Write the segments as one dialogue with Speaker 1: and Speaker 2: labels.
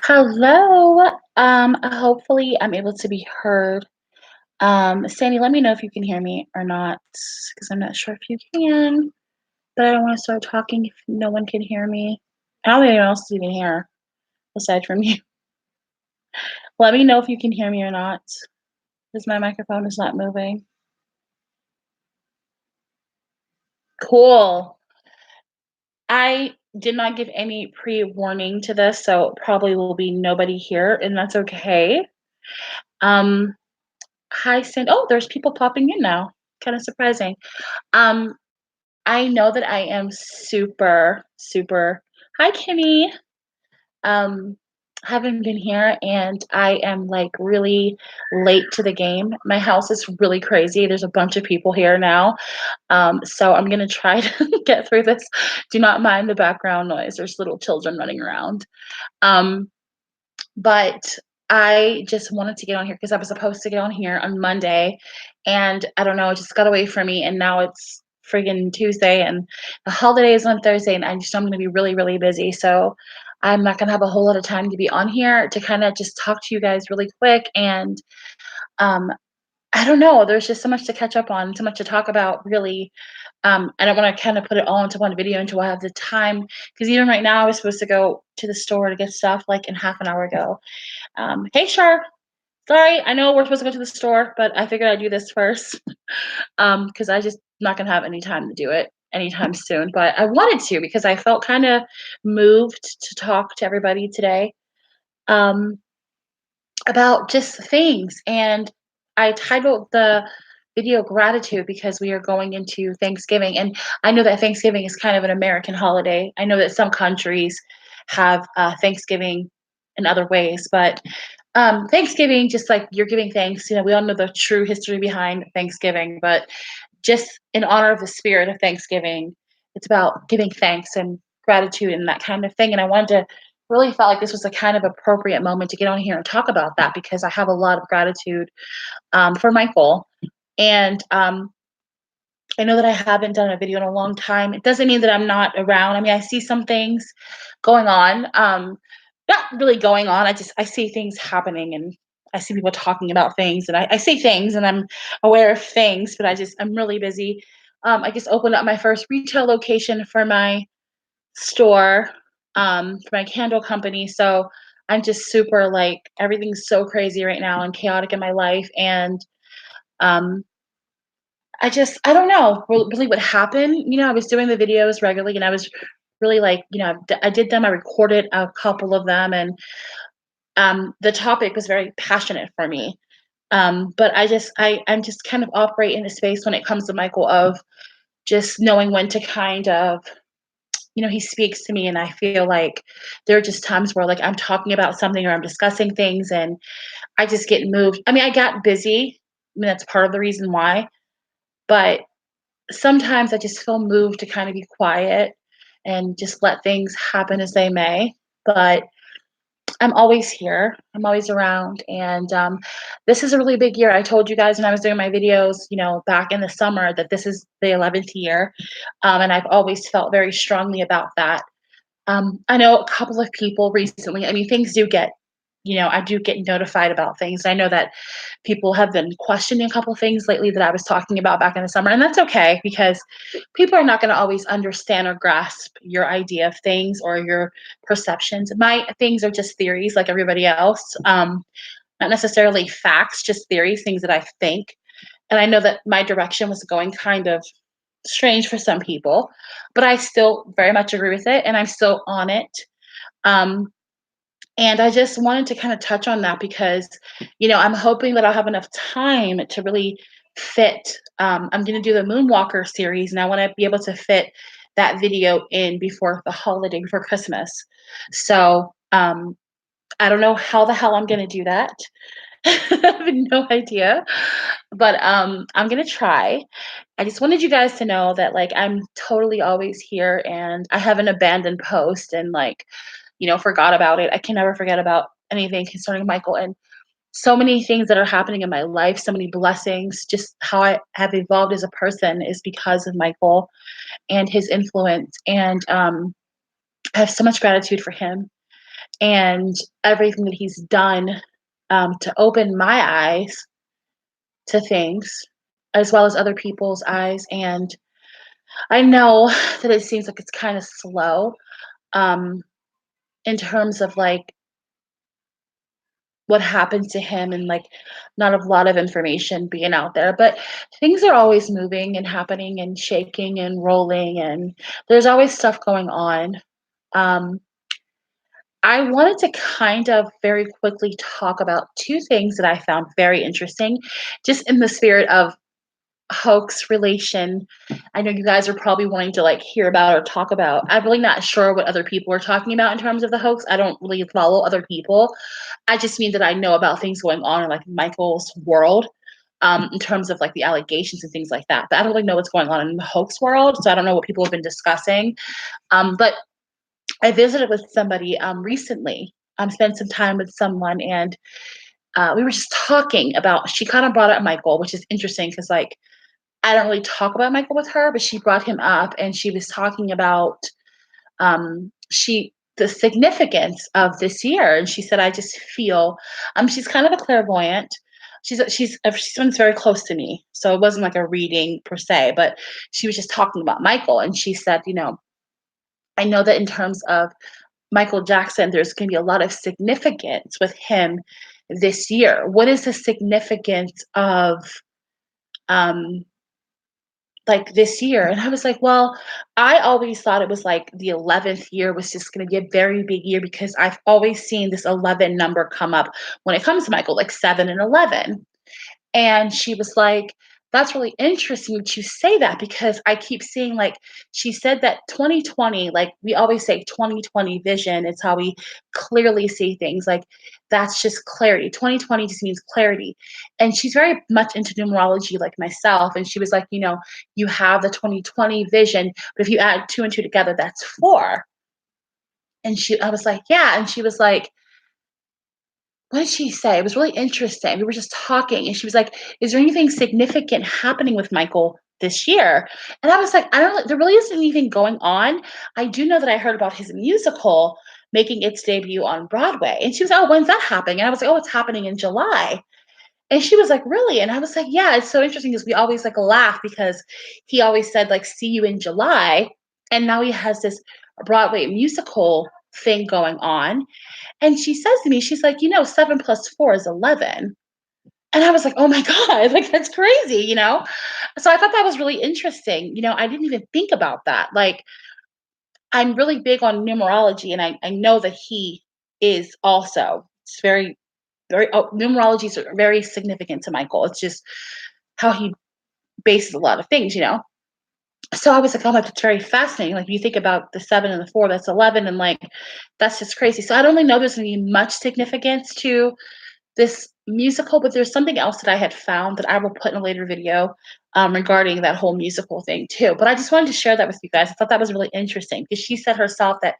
Speaker 1: Hello. Hopefully I'm able to be heard. Sandy, let me know if you can hear me or not, because I'm not sure if you can, but I don't want to start talking if no one can hear me. I don't think anyone else is even here aside from you. Let me know if you can hear me or not, because my microphone is not moving. Cool. I did not give any pre-warning to this, so probably will be nobody here, and that's okay. Um, Hi, Sandy. Oh, there's people popping in now. Kind of surprising. Um, I know that I am super, super hi, Kimmy. Um, haven't been here and I am like really late to the game. My house is really crazy. There's a bunch of people here now. So I'm gonna try to get through this. Do not mind the background noise. There's little children running around. Um, but I just wanted to get on here because I was supposed to get on here on Monday, and I don't know, it just got away from me, and now it's friggin' Tuesday, and the holiday is on Thursday, and I just know I'm gonna be really, really busy, so I'm not gonna have a whole lot of time to be on here to kinda just talk to you guys really quick, and, um, I don't know, there's just so much to catch up on, so much to talk about, really. I don't wanna kinda put it all into one video until I have the time. Because even right now, I was supposed to go to the store to get stuff, like, in half an hour ago. Hey, Shar. Sorry, I know we're supposed to go to the store, but I figured I'd do this first. Because I just not gonna have any time to do it anytime soon. But I wanted to because I felt kind of moved to talk to everybody today um, about just things. And I titled the video gratitude because we are going into Thanksgiving. And I know that Thanksgiving is kind of an American holiday. I know that some countries have Thanksgiving in other ways, but Thanksgiving, just like you're giving thanks, we all know the true history behind Thanksgiving, but just in honor of the spirit of Thanksgiving, it's about giving thanks and gratitude and that kind of thing. And I wanted to really felt like this was a kind of appropriate moment to get on here and talk about that because I have a lot of gratitude for Michael. And I know that I haven't done a video in a long time. It doesn't mean that I'm not around. I mean, I see some things going on. Not really going on. I see things happening and I see people talking about things and I see things and I'm aware of things, but I'm really busy. I just opened up my first retail location for my store, for my candle company. So I'm just super like everything's so crazy right now and chaotic in my life. And um, I don't know really what happened. I was doing the videos regularly and I was really like, I did them, I recorded a couple of them, and the topic was very passionate for me. But I'm just kind of operate in a space when it comes to Michael of just knowing when to kind of, he speaks to me and I feel like there are just times where like I'm talking about something or I'm discussing things and I just get moved. I mean, I got busy. I mean, that's part of the reason why, but sometimes I just feel moved to kind of be quiet and just let things happen as they may. But I'm always here. I'm always around. And this is a really big year. I told you guys when I was doing my videos, back in the summer that this is the 11th year. And I've always felt very strongly about that. I know a couple of people recently, I mean, things do get, I do get notified about things. I know that people have been questioning a couple of things lately that I was talking about back in the summer, and that's okay because people are not going to always understand or grasp your idea of things or your perceptions. My things are just theories like everybody else, not necessarily facts, just theories, things that I think. And I know that my direction was going kind of strange for some people, but I still very much agree with it and I'm still on it. Um, and I just wanted to kind of touch on that because, I'm hoping that I'll have enough time to really fit. I'm going to do the Moonwalker series and I want to be able to fit that video in before the holiday, before Christmas. So I don't know how the hell I'm going to do that. I have no idea, but I'm gonna try. I just wanted you guys to know that like I'm totally always here, and I haven't abandoned post and like, forgot about it. I can never forget about anything concerning Michael and so many things that are happening in my life. So many blessings. Just how I have evolved as a person is because of Michael and his influence, and I have so much gratitude for him. and everything that he's done to open my eyes to things, as well as other people's eyes. And I know that it seems like it's kind of slow um, in terms of like what happened to him and like not a lot of information being out there, but things are always moving and happening and shaking and rolling, and there's always stuff going on. um, I wanted to kind of very quickly talk about two things that I found very interesting, just in the spirit of hoax relation. I know you guys are probably wanting to like hear about or talk about. I'm really not sure what other people are talking about in terms of the hoax. I don't really follow other people. I just mean that I know about things going on in like Michael's world, in terms of like the allegations and things like that. But I don't really know what's going on in the hoax world, so I don't know what people have been discussing. But I visited with somebody recently. Spent some time with someone, and we were just talking about. She kind of brought up Michael, which is interesting because like I don't really talk about Michael with her, but she brought him up, and she was talking about she the significance of this year, and she said, "I just feel." She's kind of a clairvoyant. She's someone's very close to me, so it wasn't like a reading per se, but she was just talking about Michael, and she said, I know that in terms of Michael Jackson, there's going to be a lot of significance with him this year. What is the significance of um, like this year? And I was like, well, I always thought it was like the 11th year was just going to be a very big year because I've always seen this 11 number come up when it comes to Michael, like 7 and 11. And she was like, "That's really interesting that you say that because I keep seeing like," she said that 2020, like we always say 2020 vision, it's how we clearly see things. Like that's just clarity. 2020 just means clarity. And she's very much into numerology like myself. And she was like, you have the 2020 vision, but if you add two and two together, that's four. I was like, yeah. And she was like, what did she say? It was really interesting. We were just talking, and she was like, "Is there anything significant happening with Michael this year?" And I was like, "I don't. There really isn't anything going on. I do know that I heard about his musical making its debut on Broadway." And she was, "Oh, when's that happening?" And I was like, "Oh, it's happening in July." And she was like, "Really?" And I was like, "Yeah, it's so interesting because we always like laugh because he always said like, 'See you in July,' and now he has this Broadway musical thing going on." And she says to me, she's like, 7 plus 4 is 11. And I was like, oh my God, like that's crazy. So I thought that was really interesting. I didn't even think about that. Like, I'm really big on numerology, and I know that he is also. It's very, very, numerology is very significant to Michael. It's just how he bases a lot of things. So I was like, oh, that's very fascinating. Like, you think about the 7 and the 4, that's 11. And like, that's just crazy. So I don't really know there's going to be much significance to this musical, but there's something else that I had found that I will put in a later video regarding that whole musical thing too. But I just wanted to share that with you guys. I thought that was really interesting because she said herself that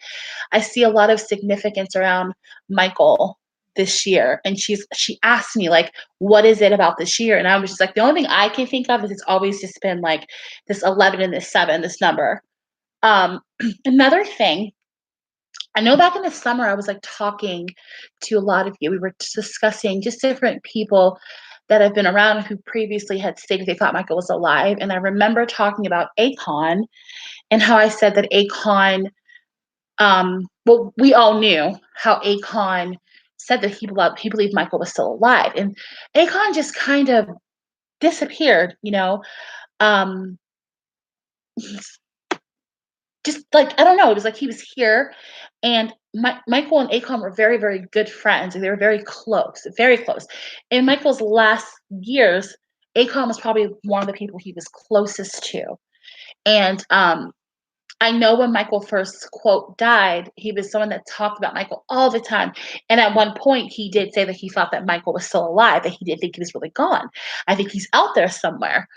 Speaker 1: I see a lot of significance around Michael this year. And she asked me like, what is it about this year? And I was just like, the only thing I can think of is it's always just been like this 11 and this 7, this number. Um, Another thing, I know back in the summer, I was like talking to a lot of you. We were discussing just different people that have been around who previously had stated they thought Michael was alive. And I remember talking about Akon and how I said that Akon, well, we all knew how Akon said that he believed Michael was still alive. And Akon just kind of disappeared. Um, just like I don't know, it was like he was here, and Michael and Akon were very, very good friends, and they were very close, very close. In Michael's last years, Akon was probably one of the people he was closest to, and I know when Michael first quote died, he was someone that talked about Michael all the time. And at one point, he did say that he thought that Michael was still alive, that he didn't think he was really gone. I think he's out there somewhere.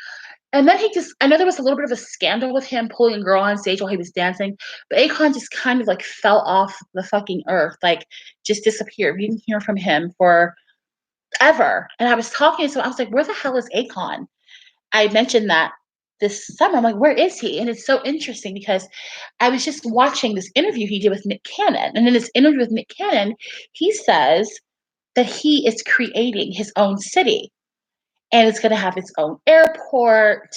Speaker 1: And then I know there was a little bit of a scandal with him pulling a girl on stage while he was dancing, but Akon just kind of like fell off the fucking earth, like just disappeared. We didn't hear from him for ever. And I was talking to someone, I was like, where the hell is Akon? I mentioned that this summer. I'm like, where is he? And it's so interesting because I was just watching this interview he did with Nick Cannon. And in this interview with Nick Cannon, he says that he is creating his own city, and it's going to have its own airport,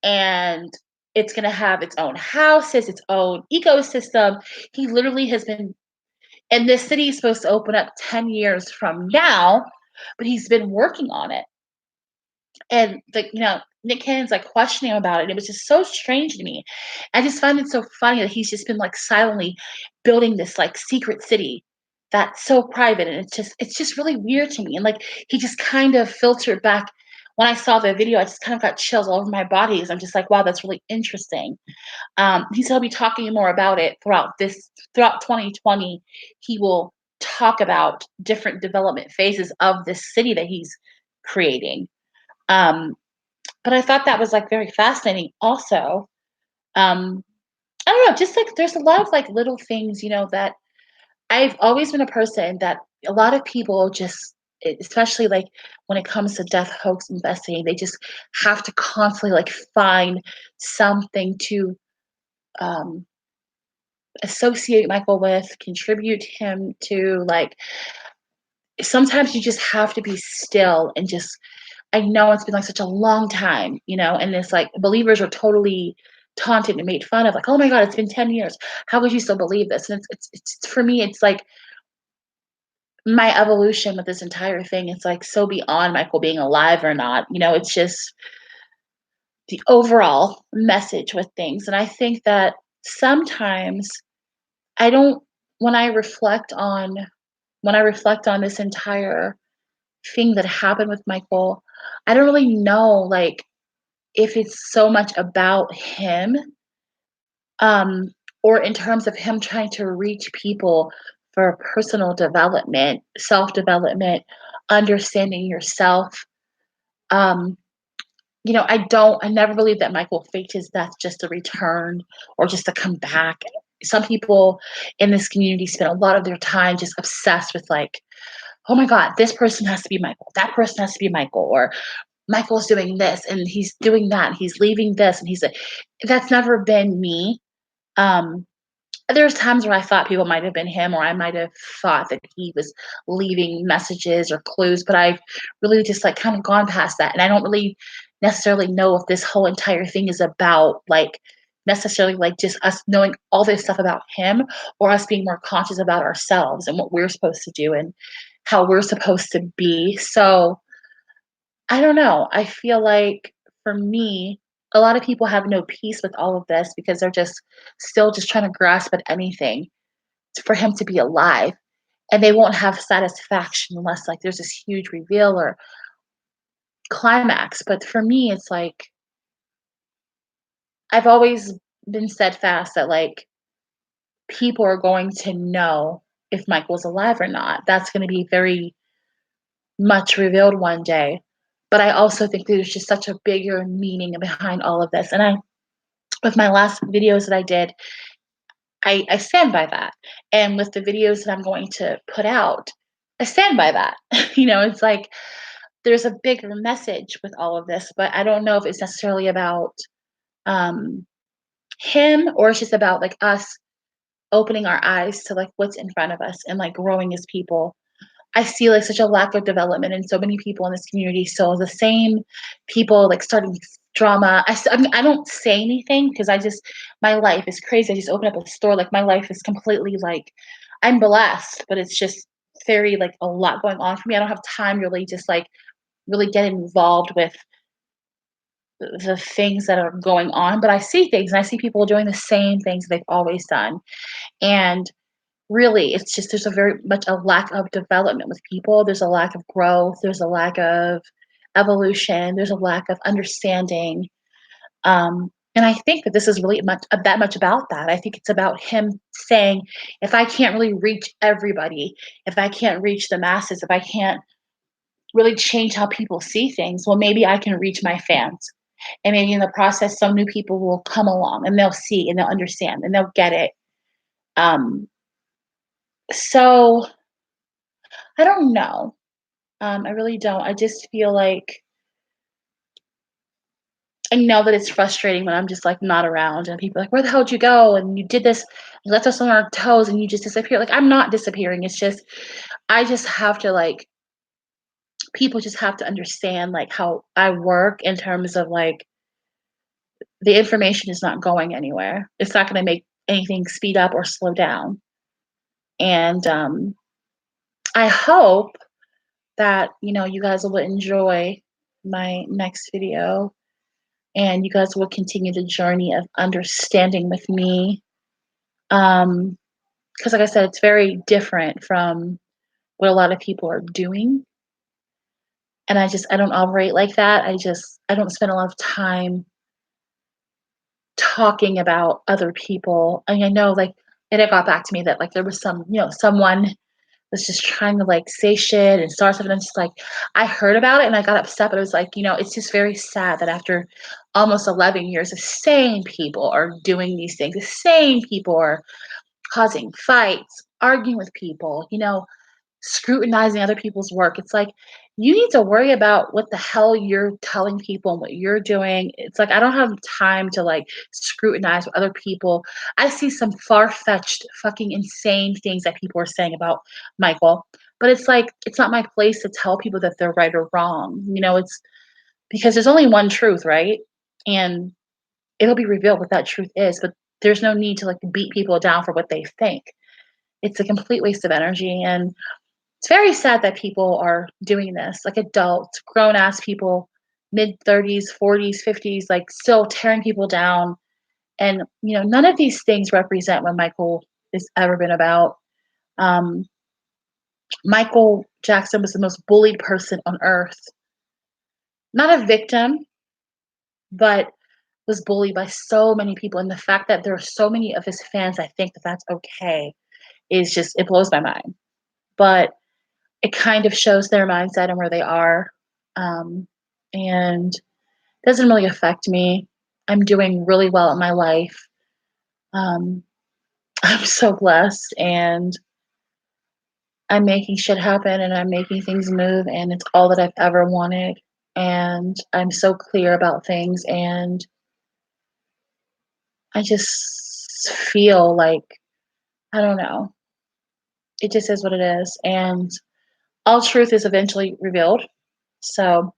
Speaker 1: and it's going to have its own houses, its own ecosystem. He literally has been, and this city is supposed to open up 10 years from now, but he's been working on it. And Nick Cannon's like questioning him about it. And it was just so strange to me. I just find it so funny that he's just been like silently building this like secret city that's so private, and it's just really weird to me. And like he just kind of filtered back. When I saw the video, I just kind of got chills all over my body because I'm just like, wow, that's really interesting. He'll be talking more about it throughout 2020. He will talk about different development phases of this city that he's creating. Um, but I thought that was, like, very fascinating also. Um, I don't know, just, like, there's a lot of, like, little things, that I've always been a person that a lot of people just especially, like, when it comes to death hoax investigating, they just have to constantly, like, find something to, um, associate Michael with, contribute him to, like, sometimes you just have to be still and just I know it's been, like, such a long time, and it's like believers are totally taunted and made fun of, like, "Oh my god, it's been 10 years. How could you still believe this?" And it's for me, it's like my evolution with this entire thing, it's, like, so beyond Michael being alive or not, it's just the overall message with things, and I think that sometimes I don't when I reflect on this entire thing that happened with Michael, I don't really know, like, if it's so much about him, um, or in terms of him trying to reach people for personal development, self-development, understanding yourself. Um, I never believed that Michael faked his death just to return or just to come back. Some people in this community spend a lot of their time just obsessed with like, oh my God, this person has to be Michael. That person has to be Michael. Or Michael's doing this and he's doing that. And he's leaving this and that's never been me. Um, there's times where I thought people might have been him, or I might have thought that he was leaving messages or clues, but I've really just like kind of gone past that. And I don't really necessarily know if this whole entire thing is about like necessarily like just us knowing all this stuff about him or us being more conscious about ourselves and what we're supposed to do and how we're supposed to be. So I don't know. I feel like for me, a lot of people have no peace with all of this because they're just still just trying to grasp at anything for him to be alive. And they won't have satisfaction unless like there's this huge reveal or climax. But for me, it's like I've always been steadfast that like people are going to know if Michael's alive or not. That's going to be very much revealed one day. But I also think there's just such a bigger meaning behind all of this. And with my last videos that I did, I stand by that. And with the videos that I'm going to put out, I stand by that. It's like there's a bigger message with all of this, but I don't know if it's necessarily about um, him or it's just about like us opening our eyes to like what's in front of us and like growing as people. I see like such a lack of development in so many people in this community. So the same people like starting drama. I mean, I don't say anything because my life is crazy. I just open up a store. Like my life is completely like, I'm blessed, but it's just very like a lot going on for me. I don't have time to really just like really get involved with the things that are going on. But I see things and I see people doing the same things they've always done. And really, it's just there's a very much a lack of development with people. There's a lack of growth. There's a lack of evolution. There's a lack of understanding. And I think that this is really that much about that. I think it's about him saying, if I can't really reach everybody, if I can't reach the masses, if I can't really change how people see things, well, maybe I can reach my fans. And maybe in the process, some new people will come along and they'll see and they'll understand and they'll get it. Um, so I don't know. I really don't. I just feel like I know that it's frustrating when I'm just, like, not around and people are like, "Where the hell did you go? And you did this, you left us on our toes and you just disappeared." Like, I'm not disappearing, it's just I just have to, like people just have to understand, like, how I work in terms of, like, the information is not going anywhere. It's not gonna make anything speed up or slow down, and, I hope that, you guys will enjoy my next video and you guys will continue the journey of understanding with me. Because like I said, it's very different from what a lot of people are doing. And I don't operate like that. I don't spend a lot of time talking about other people. And I know like and it got back to me that like there was someone was just trying to like say shit and start stuff. And I'm just like, I heard about it and I got upset, but it was like, it's just very sad that after almost 11 years, the same people are doing these things. The same people are causing fights, arguing with people, scrutinizing other people's work. It's like, you need to worry about what the hell you're telling people and what you're doing. It's like, I don't have time to like scrutinize what other people. I see some far fetched, fucking insane things that people are saying about Michael. But it's like, it's not my place to tell people that they're right or wrong. It's because there's only one truth, right? And it'll be revealed what that truth is. But there's no need to like beat people down for what they think. It's a complete waste of energy. And it's very sad that people are doing this, like adults, grown ass people, mid 30s, 40s, 50s, like still tearing people down. And, none of these things represent what Michael has ever been about. Um, Michael Jackson was the most bullied person on earth. Not a victim, but was bullied by so many people. And the fact that there are so many of his fans that think that that's okay is just, it blows my mind. But it kind of shows their mindset and where they are. And doesn't really affect me. I'm doing really well in my life. Um, I'm so blessed and I'm making shit happen and I'm making things move and it's all that I've ever wanted. And I'm so clear about things and I just feel like, I don't know, it just is what it is. And all truth is eventually revealed. So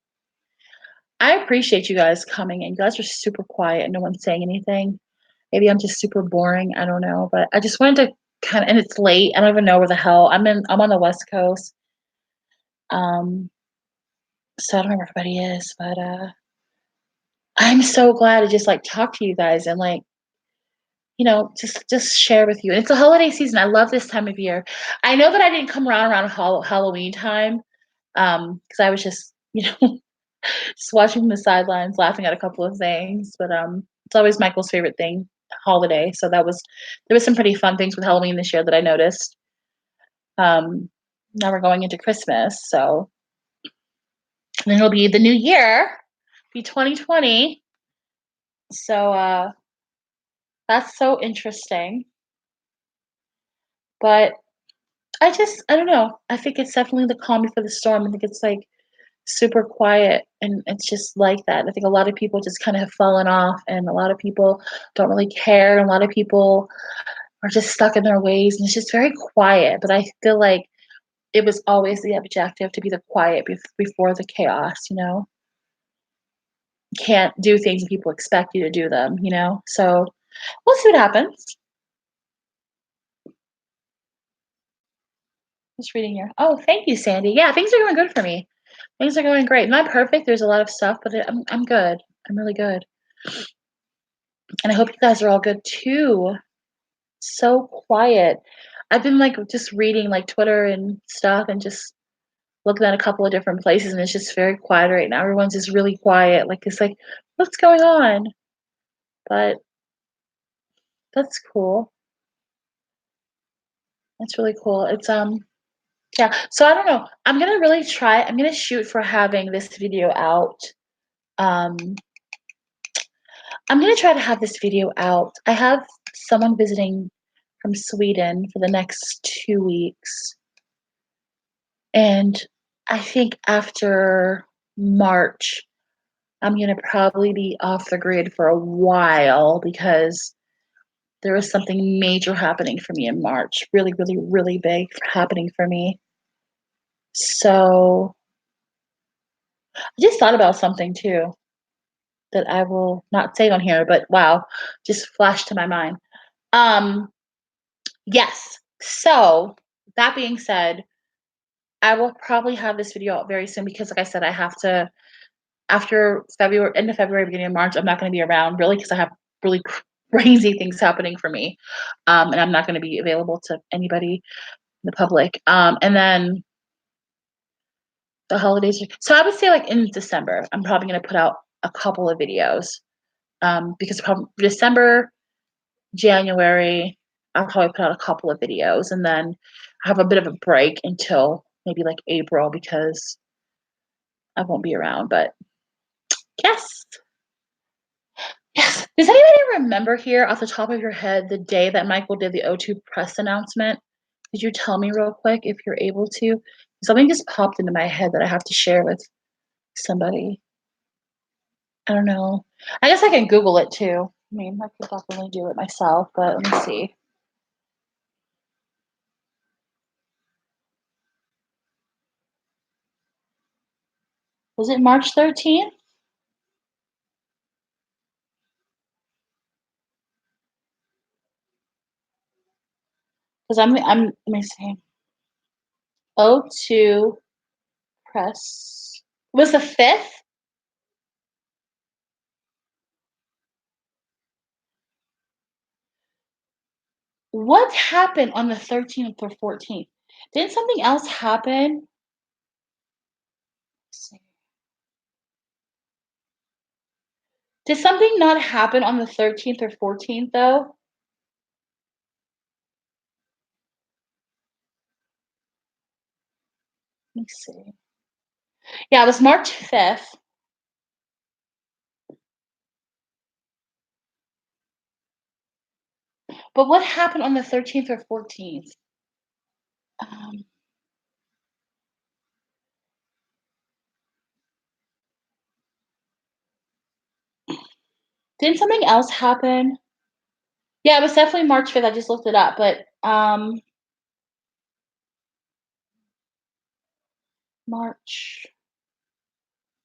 Speaker 1: I appreciate you guys coming and you guys are super quiet. No one's saying anything. Maybe I'm just super boring, I don't know, but I just wanted to kinda and it's late, I don't even know where the hell I'm on the West Coast, um, so I don't know where everybody is, but, I'm so glad to just, like, talk to you guys and, like, just share with you, and it's a holiday season, I love this time of year. I know that I didn't come around Halloween time, because I was just, just watching from the sidelines, laughing at a couple of things, but, it's always Michael's favorite thing, holiday, so there was some pretty fun things with Halloween this year that I noticed. Now we're going into Christmas, so then it'll be the new year, be 2020. So that's so interesting. But I don't know. I think it's definitely the calm before the storm. I think it's like super quiet and it's just like that. I think a lot of people just kind of have fallen off and a lot of people don't really care. And a lot of people are just stuck in their ways and it's just very quiet. But I feel like it was always the objective to be the quiet before the chaos, can't do things and people expect you to do them. So we'll see what happens. Just reading here. Oh, thank you, Sandy. Yeah, things are going good for me. Things are going great. Not perfect. There's a lot of stuff, but I'm good. I'm really good. And I hope you guys are all good too. So quiet. I've been like just reading like Twitter and stuff and just looking at a couple of different places and it's just very quiet right now. Everyone's just really quiet. Like it's like, what's going on? But that's cool. That's really cool. It's Yeah, so I don't know. I'm gonna shoot for having this video out. Um, I'm gonna try to have this video out. I have someone visiting from Sweden for the next 2 weeks, and I think after March, I'm gonna probably be off the grid for a while because there is something major happening for me in March. Really, really, really big happening for me. So I just thought about something too that I will not say on here, but wow, just flashed to my mind. Um, yes. So that being said, I will probably have this video out very soon because, like I said, I have to after February, end of February, beginning of March. I'm not going to be around really because I have really crazy things happening for me, and I'm not going to be available to anybody in the public. And then the holidays. So I would say like in December, I'm probably going to put out a couple of videos because probably December, January, I'll probably put out a couple of videos, and then have a bit of a break until maybe like April because I won't be around. But yes, yes. Does anybody remember here off the top of your head the day that Michael did the O2 press announcement? Could you tell me real quick if you're able to? Something just popped into my head that I have to share with somebody. I don't know. I guess I can Google it too. I mean, I could definitely do it myself, but let me see. Was it March 13th? Because let me see. O2 press. Was the 5th? What happened on the 13th or 14th? Didn't something else happen? Let's see. Did something not happen on the 13th or 14th though? Let me see. Yeah, it was March 5th. But what happened on the 13th or 14th? Um, didn't something else happen? Yeah, it was definitely March 5th. I just looked it up, but March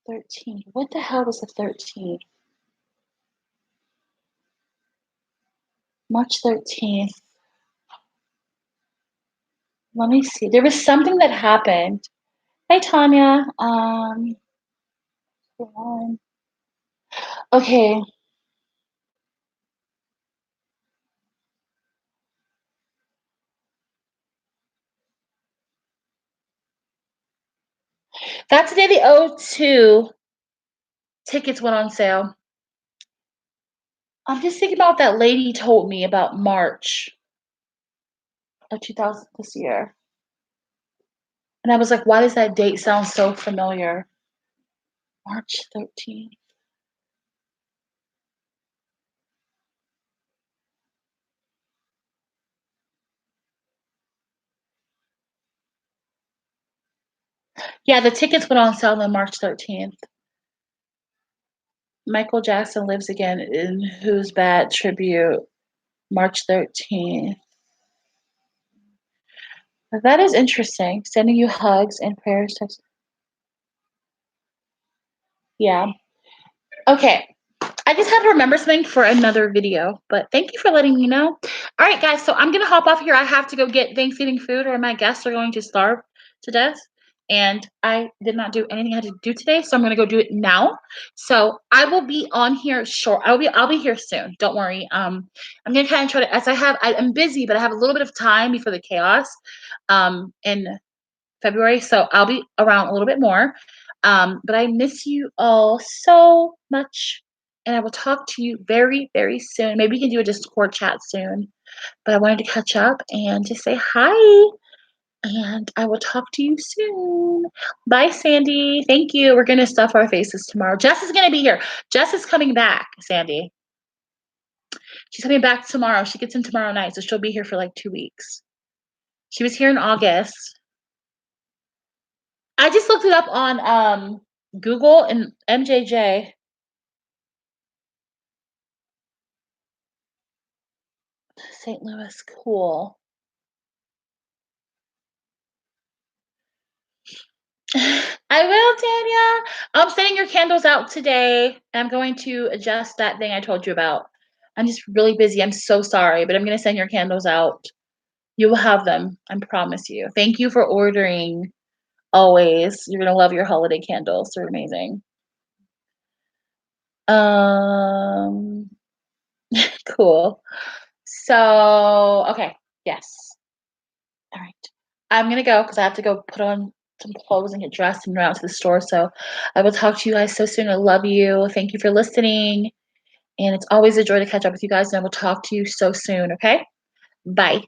Speaker 1: 13th. What the hell was the 13th? March 13th. Let me see. There was something that happened. Hey, Tanya. Hold on. Okay. That's the day the O2 tickets went on sale. I'm just thinking about what that lady told me about March of 2000 this year. And I was like, why does that date sound so familiar? March 13th. Yeah, the tickets went on sale on March 13th. Michael Jackson Lives Again in Who's Bad tribute, March 13th. That is interesting. Sending you hugs and prayers. Yeah. Okay. I just had to remember something for another video, but thank you for letting me know. All right, guys, so I'm going to hop off here. I have to go get Thanksgiving food or my guests are going to starve to death. And I did not do anything I had to do today, so I'm going to go do it now. So I will be on here short. I'll be here soon. Don't worry. I'm going to kind of try to, as I'm busy, but I have a little bit of time before the chaos in February. So I'll be around a little bit more. But I miss you all so much. And I will talk to you very, very soon. Maybe we can do a Discord chat soon. But I wanted to catch up and just say hi. And I will talk to you soon. Bye, Sandy. Thank you. We're going to stuff our faces tomorrow. Jess is going to be here. Jess is coming back, Sandy. She's coming back tomorrow. She gets in tomorrow night, so she'll be here for like 2 weeks. She was here in August. I just looked it up on Google and MJJ. St. Louis, cool. I will, Tanya. I'm sending your candles out today. I'm going to adjust that thing I told you about. I'm just really busy. I'm so sorry, but I'm going to send your candles out. You will have them. I promise you. Thank you for ordering always. You're going to love your holiday candles. They're amazing. Um, cool. So, okay. Yes. All right. I'm gonna go because I have to go put on some clothes and get dressed and run out to the store. So I will talk to you guys so soon. I love you. Thank you for listening. And it's always a joy to catch up with you guys. And I will talk to you so soon. Okay. Bye.